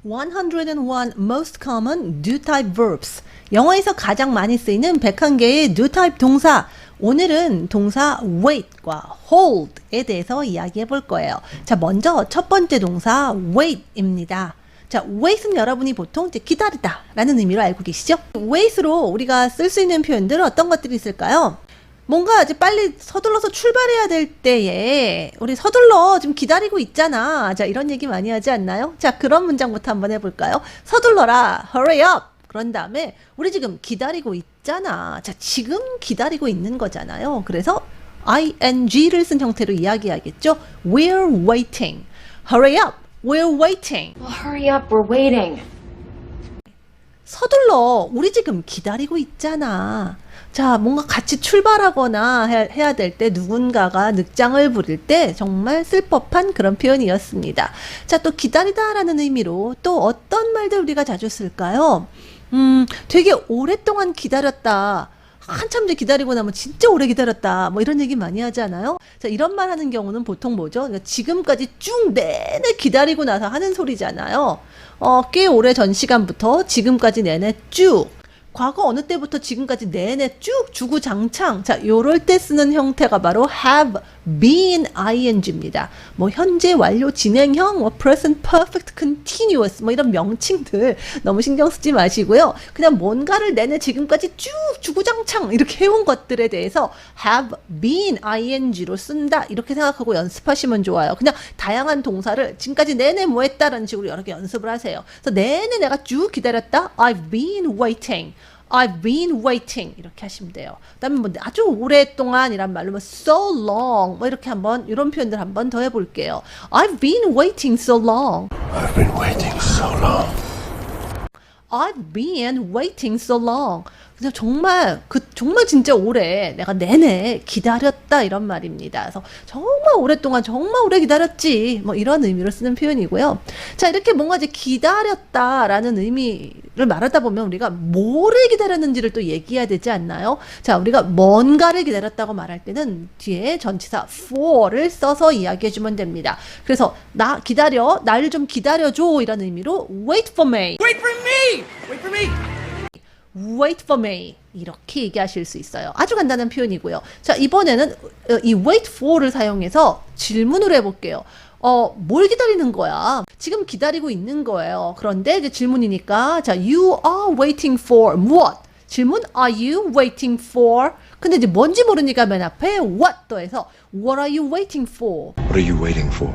101 most common do type verbs. 영어에서 가장 많이 쓰이는 101개의 do type 동사. 오늘은 동사 wait과 hold에 대해서 이야기해 볼 거예요. 자, 먼저 첫 번째 동사 wait입니다. 자, wait은 여러분이 보통 이제 기다리다 라는 의미로 알고 계시죠? wait으로 우리가 쓸 수 있는 표현들 어떤 것들이 있을까요? 뭔가 이제 빨리 서둘러서 출발해야 될 때에 우리 서둘러 지금 기다리고 있잖아. 자, 이런 얘기 많이 하지 않나요? 자, 그런 문장부터 한번 해볼까요? 서둘러라, hurry up. 그런 다음에 우리 지금 기다리고 있잖아. 자, 지금 기다리고 있는 거잖아요. 그래서 ing를 쓴 형태로 이야기하겠죠. We're waiting. Hurry up. We're waiting. Well, hurry up, we're waiting. 서둘러. 우리 지금 기다리고 있잖아. 자, 뭔가 같이 출발하거나 해야 될 때 누군가가 늑장을 부릴 때 정말 쓸 법한 그런 표현이었습니다. 자, 또 기다리다라는 의미로 또 어떤 말들 우리가 자주 쓸까요? 되게 오랫동안 기다렸다. 한참 이제 기다리고 나면 진짜 오래 기다렸다. 뭐 이런 얘기 많이 하지 않아요? 자, 이런 말 하는 경우는 보통 뭐죠? 그러니까 지금까지 쭉 내내 기다리고 나서 하는 소리잖아요. 꽤 오래 전 시간부터 지금까지 내내 쭉. 과거 어느 때부터 지금까지 내내 쭉 주구장창. 자, 요럴 때 쓰는 형태가 바로 have been ing입니다. 뭐 현재 완료 진행형, 뭐 present perfect continuous 뭐 이런 명칭들 너무 신경 쓰지 마시고요. 그냥 뭔가를 내내 지금까지 쭉 주구장창 이렇게 해온 것들에 대해서 have been ing로 쓴다. 이렇게 생각하고 연습하시면 좋아요. 그냥 다양한 동사를 지금까지 내내 뭐 했다라는 식으로 여러 개 연습을 하세요. 그래서 내내 내가 쭉 기다렸다. I've been waiting. I've been waiting 이렇게 하시면 돼요. 그다음에 뭐 아주 오랫동안이란 말로 뭐 so long 뭐 이렇게 한번 이런 표현들 한번 더 해볼게요. I've been waiting so long. I've been waiting so long. I've been waiting so long. 그냥 정말 진짜 오래 내가 내내 기다렸다 이런 말입니다. 그래서 정말 오랫동안 정말 오래 기다렸지 뭐 이런 의미로 쓰는 표현이고요. 자, 이렇게 뭔가 이제 기다렸다라는 의미를 말하다 보면 우리가 뭐를 기다렸는지를 또 얘기해야 되지 않나요? 자, 우리가 뭔가를 기다렸다고 말할 때는 뒤에 전치사 for를 써서 이야기해 주면 됩니다. 그래서 나를 좀 기다려줘 이런 의미로 wait for me. Wait for me! Wait for me! Wait for me 이렇게 얘기하실 수 있어요. 아주 간단한 표현이고요. 자, 이번에는 이 wait for를 사용해서 질문을 해볼게요. 뭘 기다리는 거야? 지금 기다리고 있는 거예요. 그런데 이제 질문이니까 자, you are waiting for 무엇? 질문 are you waiting for? 근데 이제 뭔지 모르니까 맨 앞에 what 더해서 what are you waiting for? What are you waiting for?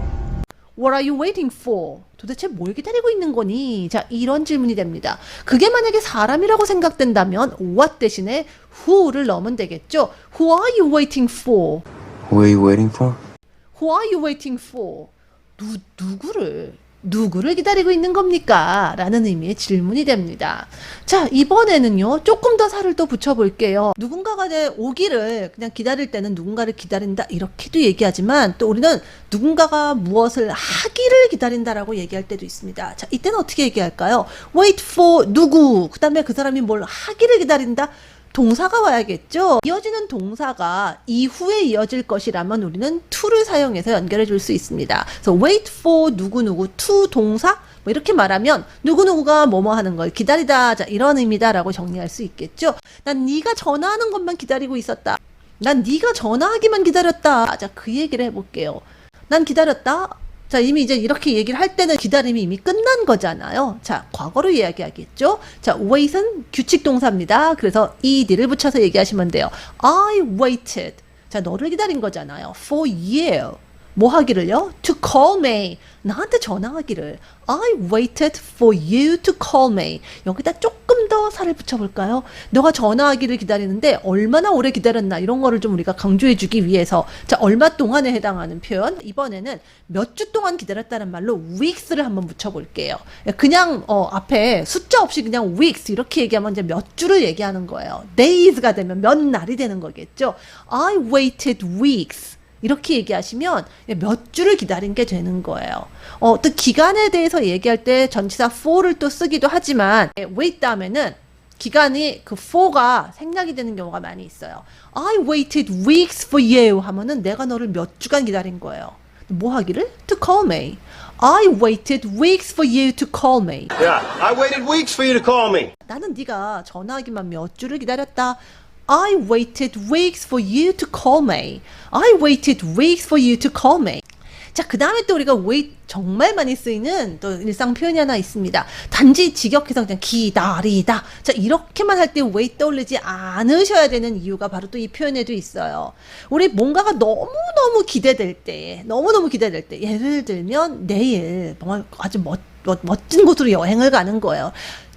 What are you waiting for? 도대체 뭘 기다리고 있는 거니? 자, 이런 질문이 됩니다. 그게 만약에 사람이라고 생각된다면 what 대신에 who를 넣으면 되겠죠. Who are you waiting for? Who are you waiting for? Who are you waiting for? 누구를 기다리고 있는 겁니까? 라는 의미의 질문이 됩니다. 자, 이번에는요, 조금 더 살을 또 붙여볼게요. 누군가가 오기를 그냥 기다릴 때는 누군가를 기다린다 이렇게도 얘기하지만 또 우리는 누군가가 무엇을 하기를 기다린다라고 얘기할 때도 있습니다. 자, 이때는 어떻게 얘기할까요? wait for 누구, 그 다음에 그 사람이 뭘 하기를 기다린다? 동사가 와야겠죠. 이어지는 동사가 이후에 이어질 것이라면 우리는 to를 사용해서 연결해 줄 수 있습니다. 그래서 wait for 누구누구 to 동사 뭐 이렇게 말하면 누구누구가 뭐뭐 하는 걸 기다리다. 자, 이런 의미다라고 정리할 수 있겠죠. 난 네가 전화하는 것만 기다리고 있었다. 난 네가 전화하기만 기다렸다. 자, 그 얘기를 해볼게요. 난 기다렸다. 자, 이미 이제 이렇게 얘기를 할 때는 기다림이 이미 끝난 거잖아요. 자, 과거로 이야기하겠죠. 자, wait은 규칙 동사입니다. 그래서 ed를 붙여서 얘기하시면 돼요. I waited. 자, 너를 기다린 거잖아요. For you. 뭐 하기를요? To call me. 나한테 전화하기를. I waited for you to call me. 여기다 조금 더 살을 붙여볼까요? 너가 전화하기를 기다리는데 얼마나 오래 기다렸나 이런 거를 좀 우리가 강조해주기 위해서 자, 얼마 동안에 해당하는 표현. 이번에는 몇 주 동안 기다렸다는 말로 weeks를 한번 붙여볼게요. 그냥 앞에 숫자 없이 그냥 weeks 이렇게 얘기하면 이제 몇 주를 얘기하는 거예요. days가 되면 몇 날이 되는 거겠죠. I waited weeks. 이렇게 얘기하시면 몇 주를 기다린 게 되는 거예요. 또 기간에 대해서 얘기할 때 전치사 for를 또 쓰기도 하지만 wait 다음에는 기간이 그 for가 생략이 되는 경우가 많이 있어요. I waited weeks for you 하면은 내가 너를 몇 주간 기다린 거예요. 뭐 하기를? To call me. I waited weeks for you to call me. Yeah, I waited weeks for you to call me. 나는 네가 전화하기만 몇 주를 기다렸다. I waited weeks for you to call me. I waited weeks for you to call me. 자, 그 다음에 또 우리가 wait 정말 많이 쓰이는 또 일상 표현이 하나 있습니다. 단지 직역해서 그냥 기다리다. 자, 이렇게만 할 때 wait 떠올리지 않으셔야 되는 이유가 바로 또 이 표현에도 있어요. 우리 뭔가가 너무너무 기대될 때, 예를 들면 내일 정말 아주 멋진 곳으로 여행을 가는 거예요.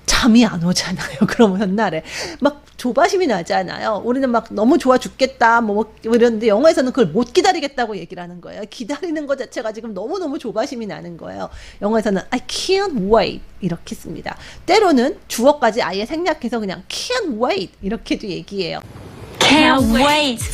잠이 안 오잖아요. 그러면 날에 막 조바심이 나잖아요. 우리는 막 너무 좋아 죽겠다 뭐 이러는데 영어에서는 그걸 못 기다리겠다고 얘기를 하는 거예요. 기다리는 것 자체가 지금 너무너무 조바심이 나는 거예요. 영어에서는 I can't wait 이렇게 씁니다. 때로는 주어까지 아예 생략해서 그냥 can't wait 이렇게도 얘기해요. Can't wait.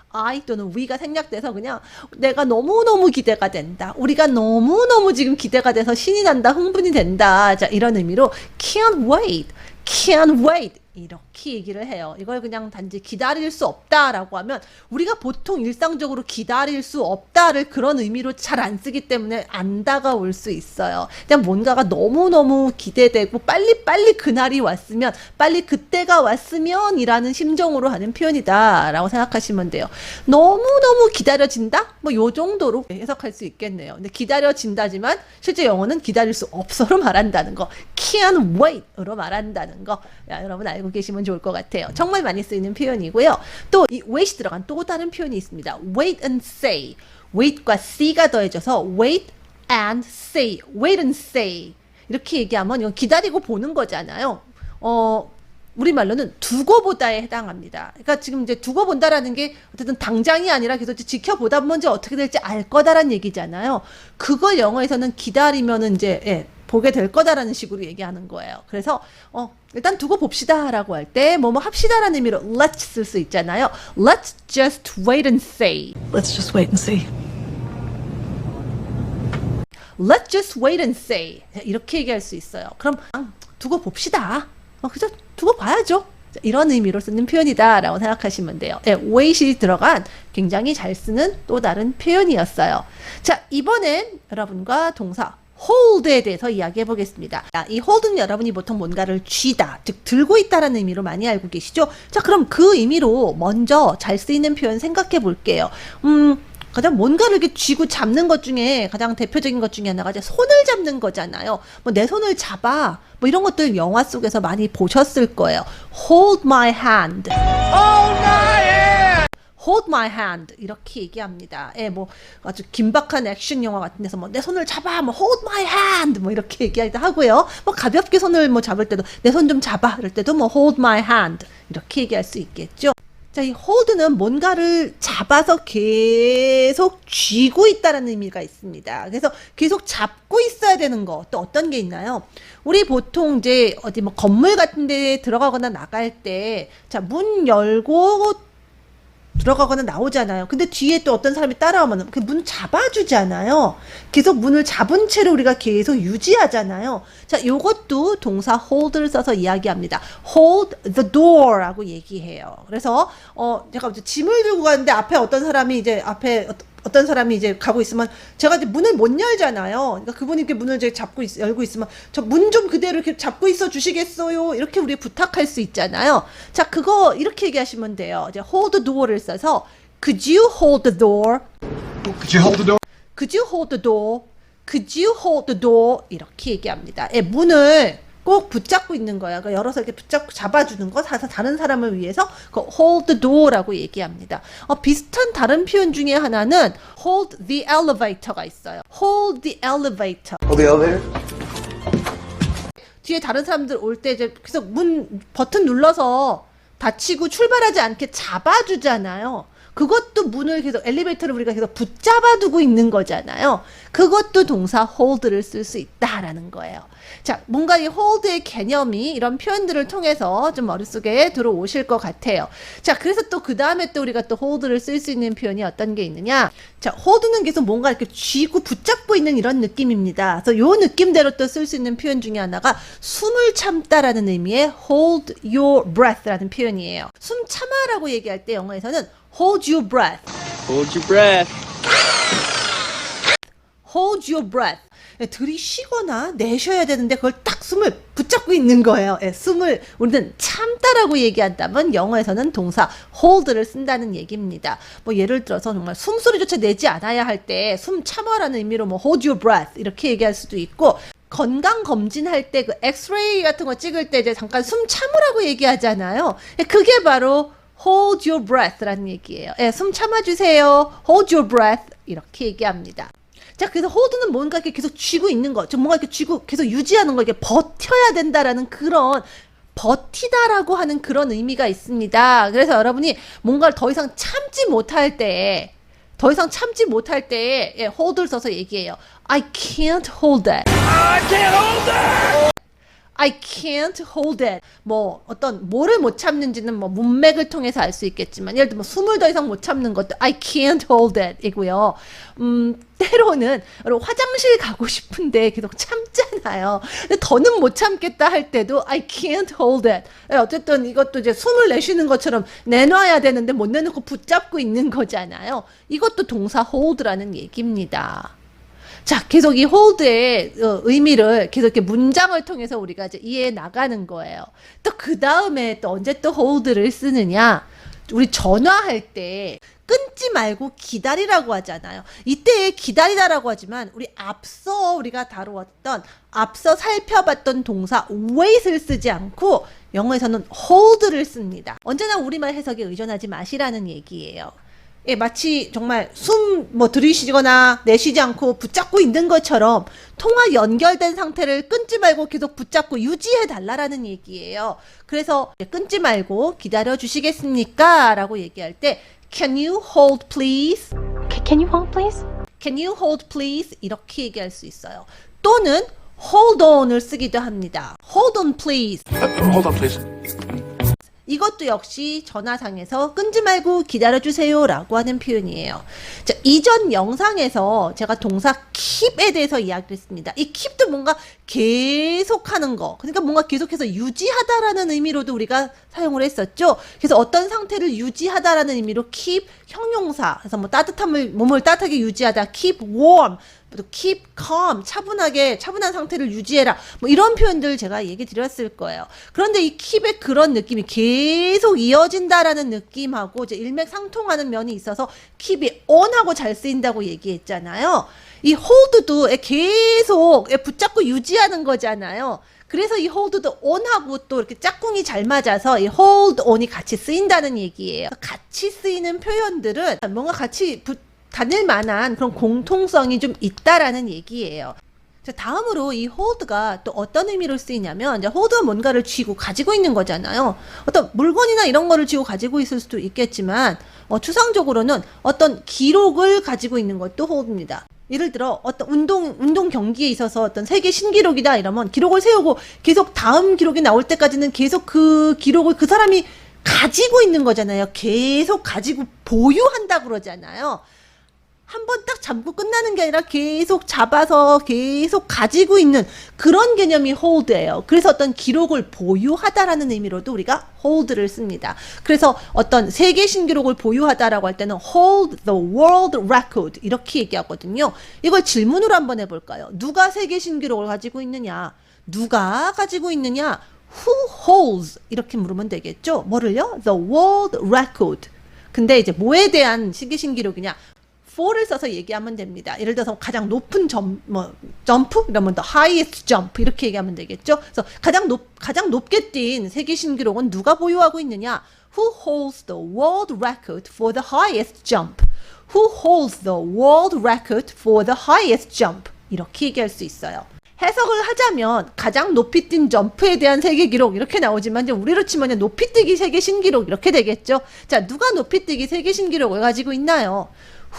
I 또는 we가 생략돼서 그냥 내가 너무너무 기대가 된다. 우리가 너무너무 지금 기대가 돼서 신이 난다. 흥분이 된다. 자, 이런 의미로 can't wait, can't wait 이렇게 얘기를 해요. 이걸 그냥 단지 기다릴 수 없다라고 하면 우리가 보통 일상적으로 기다릴 수 없다를 그런 의미로 잘 안 쓰기 때문에 안 다가올 수 있어요. 그냥 뭔가가 너무너무 기대되고 빨리빨리 그날이 왔으면 빨리 그때가 왔으면 이라는 심정으로 하는 표현이다 라고 생각하시면 돼요. 너무너무 기다려진다? 뭐 요 정도로 해석할 수 있겠네요. 근데 기다려진다지만 실제 영어는 기다릴 수 없어로 말한다는 거, can't wait으로 말한다는 거, 야, 여러분 알고 계시면 좋을 것 같아요. 정말 많이 쓰이는 표현이고요. 또 이 wait이 들어간 또 다른 표현이 있습니다. wait and say. wait과 see가 더해져서 wait and say. wait and say. 이렇게 얘기하면 이건 기다리고 보는 거잖아요. 우리말로는 두고 보다에 해당합니다. 그러니까 지금 이제 두고 본다라는 게 어쨌든 당장이 아니라 계속 지켜보다 보면 이제 어떻게 될지 알 거다라는 얘기잖아요. 그걸 영어에서는 기다리면은 이제 보게 될 거다라는 식으로 얘기하는 거예요. 그래서 일단 두고 봅시다라고 할 때 뭐뭐 합시다라는 의미로 let's 쓸 수 있잖아요. Let's just wait and see. Let's just wait and see. Let's just wait and see. 이렇게 얘기할 수 있어요. 그럼 두고 봅시다. 그죠? 두고 봐야죠. 이런 의미로 쓰는 표현이다라고 생각하시면 돼요. wait이 들어간 굉장히 잘 쓰는 또 다른 표현이었어요. 자, 이번엔 여러분과 동사 hold에 대해서 이야기해 보겠습니다. 이 hold는 여러분이 보통 뭔가를 쥐다, 즉 들고 있다라는 의미로 많이 알고 계시죠? 자, 그럼 그 의미로 먼저 잘 쓰이는 표현 생각해 볼게요. 가장 뭔가를 이렇게 쥐고 잡는 것 중에 가장 대표적인 것 중에 하나가 이제 손을 잡는 거잖아요. 뭐 내 손을 잡아. 뭐 이런 것들 영화 속에서 많이 보셨을 거예요. Hold my hand. Hold my hand 이렇게 얘기합니다. 뭐 아주 긴박한 액션 영화 같은 데서 뭐 내 손을 잡아, 뭐 hold my hand 뭐 이렇게 얘기하기도 하고요. 뭐 가볍게 손을 뭐 잡을 때도 내 손 좀 잡아 이럴 때도 뭐 hold my hand 이렇게 얘기할 수 있겠죠. 자, 이 hold는 뭔가를 잡아서 계속 쥐고 있다는 의미가 있습니다. 그래서 계속 잡고 있어야 되는 거 또 어떤 게 있나요? 우리 보통 이제 어디 뭐 건물 같은 데 들어가거나 나갈 때 자, 문 열고 들어가거나 나오잖아요. 근데 뒤에 또 어떤 사람이 따라오면 그 문 잡아주잖아요. 계속 문을 잡은 채로 우리가 계속 유지하잖아요. 자, 요것도 동사 hold를 써서 이야기합니다. hold the door 라고 얘기해요. 그래서 제가 이제 짐을 들고 가는데 앞에 어떤 사람이 이제 가고 있으면 제가 이제 문을 못 열잖아요. 그러니까 그분이 이렇게 문을 이제 열고 있으면 저 문 좀 그대로 이렇게 잡고 있어 주시겠어요? 이렇게 우리 부탁할 수 있잖아요. 자, 그거 이렇게 얘기하시면 돼요. 이제 hold the door를 써서 could you hold the door? Could you hold the door? Could you hold the door? Could you hold the door? 이렇게 얘기합니다. 문을 꼭 붙잡고 있는 거야. 그러니까 열어서 이렇게 붙잡고 잡아주는 거, 다른 사람을 위해서 그 hold the door라고 얘기합니다. 비슷한 다른 표현 중에 하나는 hold the elevator가 있어요. hold the elevator. Hold the elevator? 뒤에 다른 사람들 올 때 이제 계속 문 버튼 눌러서 닫히고 출발하지 않게 잡아주잖아요. 그것도 문을 계속 엘리베이터를 우리가 계속 붙잡아두고 있는 거잖아요. 그것도 동사 hold를 쓸 수 있다라는 거예요. 자, 뭔가 이 hold의 개념이 이런 표현들을 통해서 좀 머릿속에 들어오실 것 같아요. 자, 그래서 또 그 다음에 또 우리가 또 hold를 쓸 수 있는 표현이 어떤 게 있느냐? 자, hold는 계속 뭔가 이렇게 쥐고 붙잡고 있는 이런 느낌입니다. 그래서 요 느낌대로 또 쓸 수 있는 표현 중에 하나가 숨을 참다라는 의미의 hold your breath라는 표현이에요. 숨 참아라고 얘기할 때 영어에서는 hold your breath. Hold your breath. hold your breath. 들이쉬거나 내쉬어야 되는데 그걸 딱 숨을 붙잡고 있는 거예요. 숨을 우리는 참다라고 얘기한다면 영어에서는 동사 hold를 쓴다는 얘기입니다. 뭐 예를 들어서 정말 숨소리조차 내지 않아야 할 때 숨 참아라는 의미로 뭐 hold your breath 이렇게 얘기할 수도 있고, 건강 검진할 때 그 엑스레이 같은 거 찍을 때 이제 잠깐 숨 참으라고 얘기하잖아요. 그게 바로 hold your breath라는 얘기예요. 숨 참아주세요. hold your breath 이렇게 얘기합니다. 자, 그래서 hold는 뭔가 이렇게 계속 쥐고 있는 거, 좀 뭔가 이렇게 쥐고 계속 유지하는 거, 이게 버텨야 된다라는 그런 버티다라고 하는 그런 의미가 있습니다. 그래서 여러분이 뭔가를 더 이상 참지 못할 때, hold를 써서 얘기해요. I can't hold that. I can't hold it. 뭐 어떤 뭐를 못 참는지는 뭐 문맥을 통해서 알 수 있겠지만, 예를 들면 숨을 더 이상 못 참는 것도 I can't hold it 이고요. 때로는 화장실 가고 싶은데 계속 참잖아요. 근데 더는 못 참겠다 할 때도 I can't hold it. 어쨌든 이것도 이제 숨을 내쉬는 것처럼 내놔야 되는데 못 내놓고 붙잡고 있는 거잖아요. 이것도 동사 hold라는 얘기입니다. 자, 계속 이 hold의 의미를 계속 이렇게 문장을 통해서 우리가 이제 이해해 나가는 거예요. 또 그 다음에 또 언제 또 hold를 쓰느냐? 우리 전화할 때 끊지 말고 기다리라고 하잖아요. 이때 기다리다라고 하지만 우리 앞서 우리가 다루었던, 앞서 살펴봤던 동사 wait을 쓰지 않고 영어에서는 hold를 씁니다. 언제나 우리말 해석에 의존하지 마시라는 얘기예요. 예, 마치 정말 숨 들이쉬거나 내쉬지 않고 붙잡고 있는 것처럼 통화 연결된 상태를 끊지 말고 계속 붙잡고 유지해 달라라는 얘기예요. 그래서 끊지 말고 기다려 주시겠습니까? 라고 얘기할 때 Can you hold please? Can you hold, please? Can you hold please? 이렇게 얘기할 수 있어요. 또는 hold on을 쓰기도 합니다. Hold on please. Hold on, please. 이것도 역시 전화상에서 끊지 말고 기다려주세요 라고 하는 표현이에요. 자, 이전 영상에서 제가 동사 keep에 대해서 이야기를 했습니다. 이 keep도 뭔가 계속하는 거, 그러니까 뭔가 계속해서 유지하다라는 의미로도 우리가 사용을 했었죠. 그래서 어떤 상태를 유지하다라는 의미로 keep 형용사, 그래서 뭐 몸을 따뜻하게 유지하다, keep warm, 또 keep calm, 차분한 상태를 유지해라, 뭐 이런 표현들 제가 얘기 드렸을 거예요. 그런데 이 keep의 그런 느낌이 계속 이어진다라는 느낌하고 이제 일맥상통하는 면이 있어서 keep이 on하고 잘 쓰인다고 얘기했잖아요. 이 hold도 계속 붙잡고 유지하는 거잖아요. 그래서 이 hold도 on하고 또 이렇게 짝꿍이 잘 맞아서 이 hold on이 같이 쓰인다는 얘기예요. 같이 쓰이는 표현들은 뭔가 같이 다닐 만한 그런 공통성이 좀 있다라는 얘기예요. 자, 다음으로 이 hold가 또 어떤 의미로 쓰이냐면, 이제 hold는 뭔가를 쥐고 가지고 있는 거잖아요. 어떤 물건이나 이런 거를 쥐고 가지고 있을 수도 있겠지만, 추상적으로는 어떤 기록을 가지고 있는 것도 hold입니다. 예를 들어 어떤 운동 경기에 있어서 어떤 세계 신기록이다 이러면 기록을 세우고 계속 다음 기록이 나올 때까지는 계속 그 기록을 그 사람이 가지고 있는 거잖아요. 계속 가지고 보유한다 그러잖아요. 한번 딱 잡고 끝나는 게 아니라 계속 잡아서 계속 가지고 있는 그런 개념이 hold예요. 그래서 어떤 기록을 보유하다라는 의미로도 우리가 hold를 씁니다. 그래서 어떤 세계 신기록을 보유하다라고 할 때는 hold the world record 이렇게 얘기하거든요. 이걸 질문으로 한번 해볼까요? 누가 세계 신기록을 가지고 있느냐? 누가 가지고 있느냐? Who holds? 이렇게 물으면 되겠죠? 뭐를요? The world record. 근데 이제 뭐에 대한 세계 신기록이냐? for를 써서 얘기하면 됩니다. 예를 들어서 가장 높은 점프? 이러면 the highest jump 이렇게 얘기하면 되겠죠. 그래서 가장 높게 뛴 세계 신기록은 누가 보유하고 있느냐? Who holds the world record for the highest jump? Who holds the world record for the highest jump? 이렇게 얘기할 수 있어요. 해석을 하자면 가장 높이 뛴 점프에 대한 세계 기록 이렇게 나오지만 이제 우리로 치면 높이 뛰기 세계 신기록 이렇게 되겠죠. 자, 누가 높이 뛰기 세계 신기록을 가지고 있나요?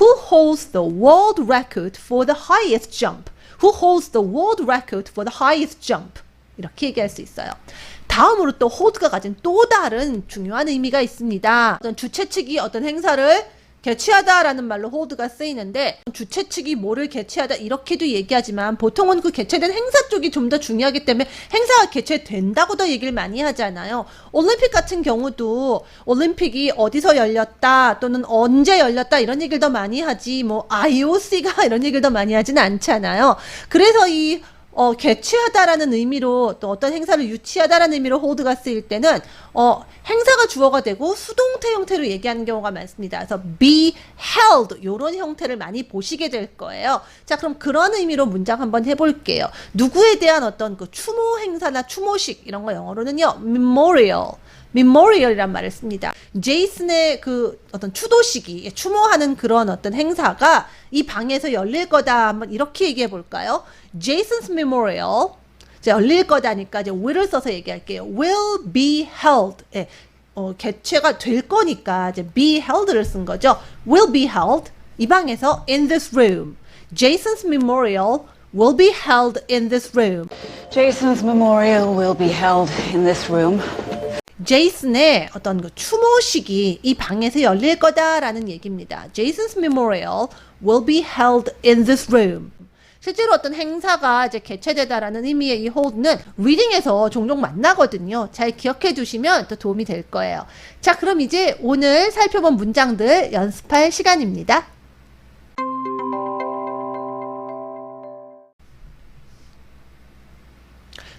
Who holds the world record for the highest jump? Who holds the world record for the highest jump? 이렇게 얘기할 수 있어요. 다음으로 또 hold가 가진 또 다른 중요한 의미가 있습니다. 어떤 주최 측이 어떤 행사를 개최하다라는 말로 hold가 쓰이는데 주최 측이 뭐를 개최하다 이렇게도 얘기하지만 보통은 그 개최된 행사 쪽이 좀 더 중요하기 때문에 행사가 개최된다고도 얘기를 많이 하잖아요. 올림픽 같은 경우도 올림픽이 어디서 열렸다 또는 언제 열렸다 이런 얘기를 더 많이 하지 뭐 IOC가 이런 얘기를 더 많이 하지는 않잖아요. 그래서 이 개최하다라는 의미로 또 어떤 행사를 유치하다라는 의미로 hold가 쓰일 때는 행사가 주어가 되고 수동태 형태로 얘기하는 경우가 많습니다. 그래서 be held 요런 형태를 많이 보시게 될 거예요. 자, 그럼 그런 의미로 문장 한번 해볼게요. 누구에 대한 어떤 그 추모 행사나 추모식 이런 거 영어로는요 memorial이란 말을 씁니다. 제이슨의 그 어떤 추도식이 추모하는 그런 어떤 행사가 이 방에서 열릴 거다. 한번 이렇게 얘기해 볼까요? Jason's memorial. 자, 열릴 거다니까 이제 will을 써서 얘기할게요. will be held. 예, 개최가 될 거니까 이제 be held를 쓴 거죠. will be held. 이 방에서 in this room. Jason's memorial will be held in this room. Jason's memorial will be held in this room. 제이슨의 어떤 그 추모식이 이 방에서 열릴 거다라는 얘기입니다. Jason's memorial will be held in this room. 실제로 어떤 행사가 이제 개최되다라는 의미의 이 hold는 reading에서 종종 만나거든요. 잘 기억해 두시면 또 도움이 될 거예요. 자, 그럼 이제 오늘 살펴본 문장들 연습할 시간입니다.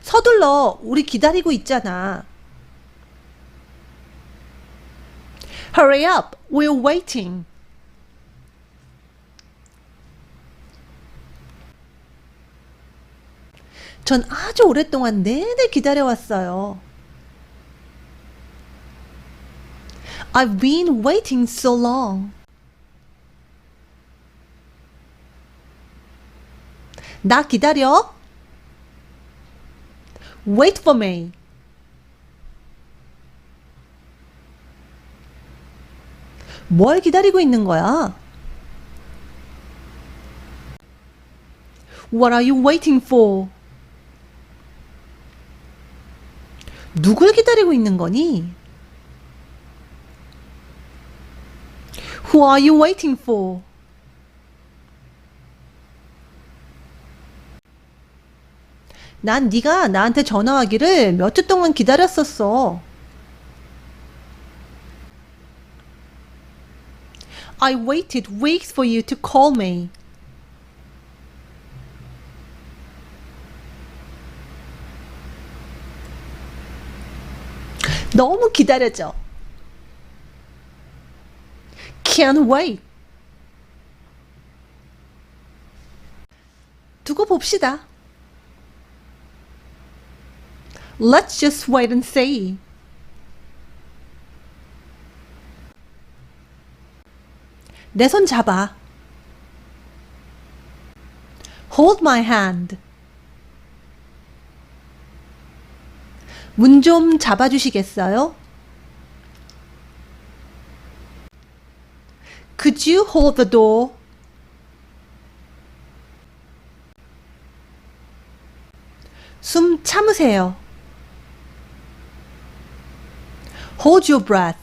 서둘러, 우리 기다리고 있잖아. Hurry up, we're waiting. 전 아주 오랫동안 내내 기다려왔어요. I've been waiting so long. 나 기다려. Wait for me. 뭘 기다리고 있는 거야? What are you waiting for? 누굴 기다리고 있는 거니? Who are you waiting for? 난 네가 나한테 전화하기를 몇 주 동안 기다렸었어. I waited weeks for you to call me. 너무 기다려져. Can't wait. 두고 봅시다. Let's just wait and see. 내 손 잡아. Hold my hand. 문 좀 잡아주시겠어요? Could you hold the door? 숨 참으세요. Hold your breath.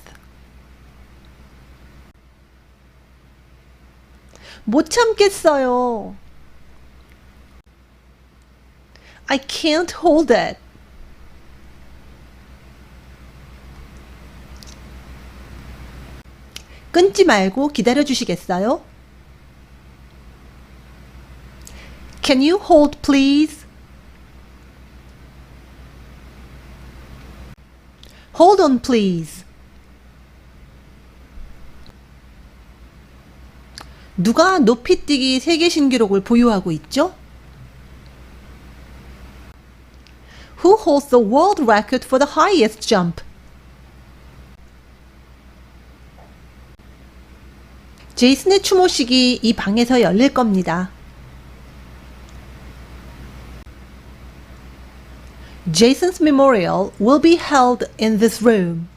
못 참겠어요. I can't hold it. 끊지 말고 기다려 주시겠어요? Can you hold please? Hold on please. 누가 높이뛰기 세계 신기록을 보유하고 있죠? Who holds the world record for the highest jump? 제이슨의 추모식이 이 방에서 열릴 겁니다. Jason's memorial will be held in this room.